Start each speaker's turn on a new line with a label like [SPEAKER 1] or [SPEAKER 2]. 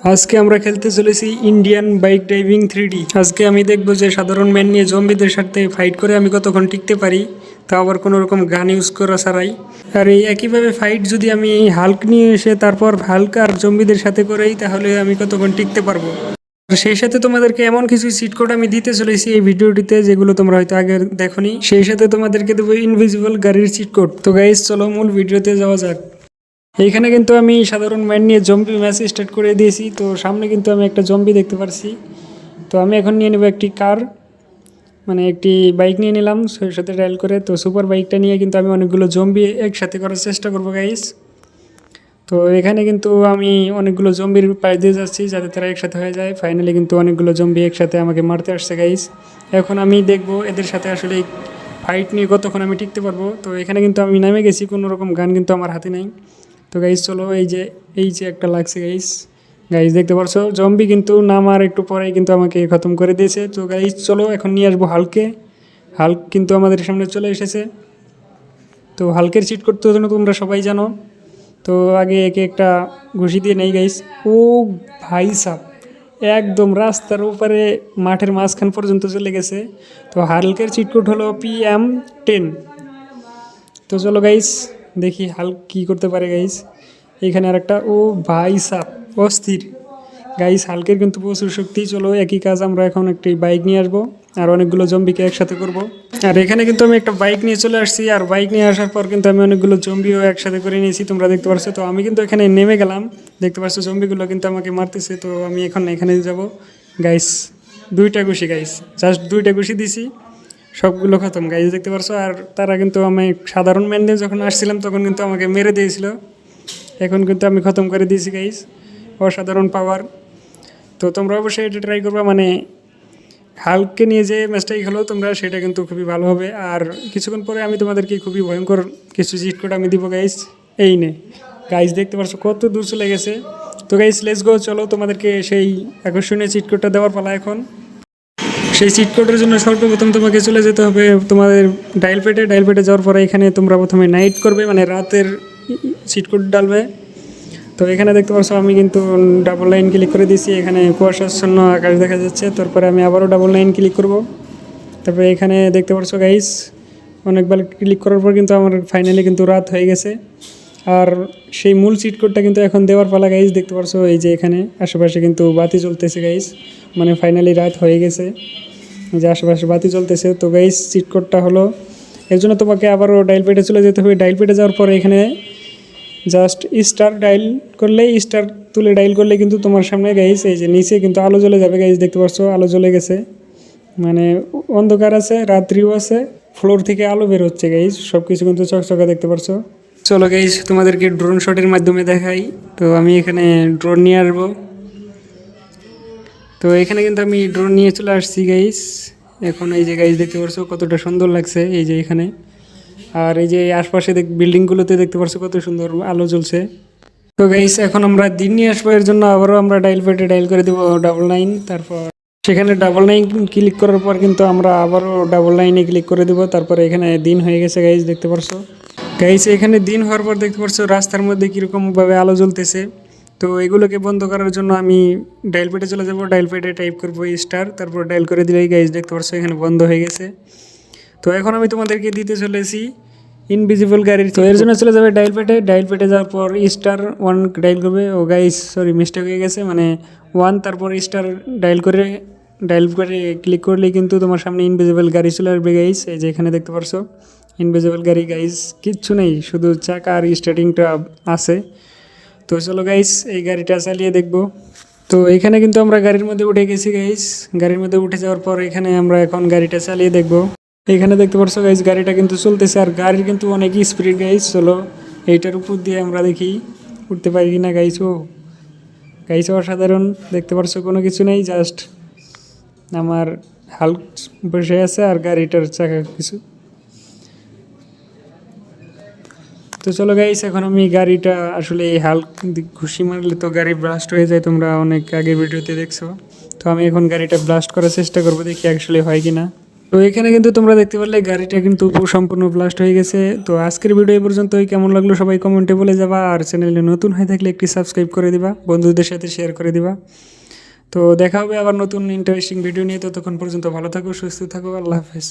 [SPEAKER 1] আজকে আমরা খেলতে চলেছি ইন্ডিয়ান বাইক ড্রাইভিং 3D। আজকে আমি দেখবো যে সাধারণ ম্যান নিয়ে জম্বিদের সাথে ফাইট করে আমি কতক্ষণ টিকতে পারি, তা আবার কোনো রকম গান ইউজ করা ছাড়াই। আর এই একইভাবে ফাইট যদি আমি হাল্ক নিয়ে এসে তারপর হাল্ক আর জম্বিদের সাথে করেই, তাহলে আমি কতক্ষণ টিকতে পারবো। আর সেই সাথে তোমাদেরকে এমন কিছু চিট কোড আমি দিতে চলেছি এই ভিডিওটিতে, যেগুলো তোমরা হয়তো আগে দেখোনি। সেই সাথে তোমাদেরকে দেবো ইনভিজিবল গাড়ির চিট কোড। তো গাইস চলো মূল ভিডিওতে যাওয়া যাক। এইখানে কিন্তু আমি সাধারণ ম্যান নিয়ে জম্বি ম্যাচ স্টার্ট করে দিয়েছি। তো সামনে কিন্তু আমি একটা জম্বি দেখতে পারছি। তো আমি এখন নিয়ে নেব একটি কার, মানে একটি বাইক নিয়ে নিলাম সেই সাথে ডায়াল করে। তো সুপার বাইকটা নিয়ে কিন্তু আমি অনেকগুলো জম্বি একসাথে করার চেষ্টা করবো গাইস। তো এখানে কিন্তু আমি অনেকগুলো জম্বির পাশ দিয়ে যাচ্ছি যাতে তারা একসাথে হয়ে যায়। ফাইনালি কিন্তু অনেকগুলো জম্বি একসাথে আমাকে মারতে আসছে গাইস। এখন আমি দেখবো এদের সাথে আসলে ফাইট নিয়ে কতক্ষণ আমি টিকতে পারবো। তো এখানে কিন্তু আমি নেমে গেছি, কোনো রকম গান কিন্তু আমার হাতে নাই। তো গাইস চলো, এই যে একটা লাগছে গাইস। গাইস দেখতে পারছো জম্বি কিন্তু নামার একটু পরেই কিন্তু আমাকে খতম করে দিয়েছে। তো গাইস চলো এখন নিয়ে আসবো হাল্কে। হাল্ক কিন্তু আমাদের সামনে চলে এসেছে। তো হাল্কের চিট করতে জন্য তোমরা সবাই জানো। তো আগে একে একটা ঘুষি দিয়ে নেই গাইস। ও ভাই সাহ, একদম রাস্তার উপরে মাঠের মাঝখান পর্যন্ত চলে গেছে। তো হাল্কের চিটকোট হলো PM10। তো চলো গাইস দেখি হাল্ক কী করতে পারে গাইস। এখানে আর একটা, ও ভাই সাহ অস্থির। গাইস হাল্কের কিন্তু প্রচুর শক্তি। চলো একই কাজ আমরা এখন একটি বাইক নিয়ে আসবো আর অনেকগুলো জম্বিকে একসাথে করব। আর এখানে কিন্তু আমি একটা বাইক নিয়ে চলে আসছি, আর বাইক নিয়ে আসার পর কিন্তু আমি অনেকগুলো জম্বিও একসাথে করে নিয়েছি, তোমরা দেখতে পাচ্ছ। তো আমি কিন্তু এখানে নেমে গেলাম, দেখতে পাচ্ছ জম্বিগুলো কিন্তু আমাকে মারতেছে। তো আমি এখন এখানে যাব গাইস। দুইটা ঘুষি গাইস, জাস্ট দুইটা ঘুষি দিছি, সবগুলো খতম গাইস দেখতে পারছো। আর তারা কিন্তু আমি সাধারণ ম্যান দিয়ে যখন আসছিলাম তখন কিন্তু আমাকে মেরে দিয়েছিল, এখন কিন্তু আমি খতম করে দিয়েছি গাইস। অসাধারণ পাওয়ার। তো তোমরা অবশ্যই এটা ট্রাই করবা, মানে হাল্ককে নিয়ে যে ম্যাচটাই খেলো তোমরা, সেটা কিন্তু খুবই ভালো হবে। আর কিছুক্ষণ পরে আমি তোমাদেরকে খুবই ভয়ঙ্কর কিছু চিট কোড আমি দিব গাইস। এই নে গাইস দেখতে পাচ্ছ কত দূর চলে গেছে। তো গাইস লেটস গো, চলো তোমাদেরকে সেই আকর্ষণীয় চিট কোডটা দেওয়ার পালা এখন। সেই চিট কোডের জন্য সর্বপ্রথম তোমাকে চলে যেতে হবে তোমাদের ডায়াল পেটে যাওয়ার পরে এখানে তোমরা প্রথমে নাইট করবে, মানে রাতের চিট কোড ডালবে। তো এখানে দেখতে পাচ্ছ আমি কিন্তু ডাবল লাইন ক্লিক করে দিয়েছি, এখানে কুয়াশাচ্ছন্ন আকাশ দেখা যাচ্ছে। তারপরে আমি আবারও ডাবল লাইন ক্লিক করব। তারপরে এখানে দেখতে পাচ্ছ গাইস অনেকবার ক্লিক করার পর কিন্তু আমার ফাইনালি কিন্তু রাত হয়ে গেছে। আর সেই মূল চিট কোডটা কিন্তু এখন দেওয়ার পালা গাইস। দেখতে পাচ্ছ এই যে এখানে আশেপাশে কিন্তু বাতি জ্বলতেছে গাইস, মানে ফাইনালি রাত হয়ে গেছে, যে আশেপাশে বাতি জ্বলতেছে। তো গাইস চিট কোডটা হলো, এর জন্য তোমাকে আবারও ডায়াল পেটে চলে যেতে হবে। ডায়াল পেটে যাওয়ার পরে এখানে জাস্ট স্টার ডায়াল করলে, স্টার তুলে ডায়াল করলে কিন্তু তোমার সামনে গাইস এই যে নিচে কিন্তু আলো জ্বলে যাবে গাইস। দেখতে পাচ্ছ আলো জ্বলে গেছে, মানে অন্ধকার আছে, রাত্রিও আছে, ফ্লোর থেকে আলো বের হচ্ছে গাইস, সব কিছু কিন্তু চকচকা দেখতে পাচ্ছ। চলো গাইস তোমাদেরকে ড্রোন শটের মাধ্যমে দেখাই। তো আমি এখানে ড্রোন নিয়ে আসবো। তো এখানে কিন্তু আমি ড্রোন নিয়ে চলে আসছি গাইস। এখন এই যে গাইস দেখতে পাচ্ছ কতটা সুন্দর লাগছে এই যে এখানে। আর এই যে আশপাশে বিল্ডিংগুলোতে দেখতে পাচ্ছ কত সুন্দর আলো জ্বলছে। তো গাইস এখন আমরা দিন নিয়ে আসবো, এর জন্য আবারও আমরা ডায়াল পেটে ডায়াল করে দেবো 99। তারপর সেখানে 99 ক্লিক করার পর কিন্তু আমরা আবারও 99-এ ক্লিক করে দেবো। তারপরে এখানে দিন হয়ে গেছে গাইস দেখতে পাচ্ছ। গাইস এখানে দিন হওয়ার পর দেখতে পাচ্ছ রাস্তার মধ্যে কীরকমভাবে আলো জ্বলতেছে। তো এগুলোকে বন্ধ করার জন্য আমি ডায়াল পেটে চলে যাবো, ডায়াল পেটে টাইপ করবো স্টার, তারপর ডায়াল করে দিলেই গাইস দেখতে পাচ্ছ এখানে বন্ধ হয়ে গেছে। তো এখন আমি তোমাদেরকে দিতে চলেছি ইনভিজিবল গাড়ির। তো এর জন্য চলে যাবে ডায়াল পেটে যাওয়ার পর *1 ডায়াল করবে। ও গাইস সরি মিস্টেক হয়ে গেছে, মানে 1 তারপর স্টার ডায়াল করে ক্লিক করলেই কিন্তু তোমার সামনে ইনভিজিবল গাড়ি চলে আসবে গাইস। এই যে এখানে দেখতে পারছো ইনভিজিবল গাড়ি গাইস, কিচ্ছু নেই, শুধু চাকা আর স্টার্টিংটা আছে। তো চলো গাইস এই গাড়িটা চালিয়ে দেখবো। তো এখানে কিন্তু আমরা গাড়ির মধ্যে উঠে গেছি গাইস। গাড়ির মধ্যে উঠে যাওয়ার পর এখানে আমরা এখন গাড়িটা চালিয়ে দেখবো। এখানে দেখতে পাচ্ছ গাইস গাড়িটা কিন্তু চলতেছে, আর গাড়ির কিন্তু অনেক স্পিড গাইস। চলো এইটার উপর দিয়ে আমরা দেখি উঠতে পারি কিনা গাইস। ও গাইস অসাধারণ, দেখতে পাচ্ছ কোনো কিছু নেই, জাস্ট আমার হাল্ক বসে আছে আর গাড়িটার চাকা কিছু। তো চলো গাইস এখন আমি গাড়িটা আসলে এই হাল্ক ঘুষি মারলে তো গাড়ি ব্লাস্ট হয়ে যায়, তোমরা অনেক আগের ভিডিওতে দেখছো। তো আমি এখন গাড়িটা ব্লাস্ট করার চেষ্টা করবো, দেখি আসলে হয় কিনা। তো এখানে কিন্তু তোমরা দেখতে পারলে গাড়িটা কিন্তু সম্পূর্ণ ব্লাস্ট হয়ে গেছে। তো আজকের ভিডিও এই পর্যন্তই, কেমন লাগলো সবাই কমেন্টে বলে যাবা, আর চ্যানেলে নতুন হয়ে থাকলে একটি সাবস্ক্রাইব করে দিবা, বন্ধুদের সাথে শেয়ার করে দিবা। তো দেখা হবে আবার নতুন ইন্টারেস্টিং ভিডিও নিয়ে। ততক্ষণ পর্যন্ত ভালো থাকো, সুস্থ থাকো, আল্লাহ হাফেজ।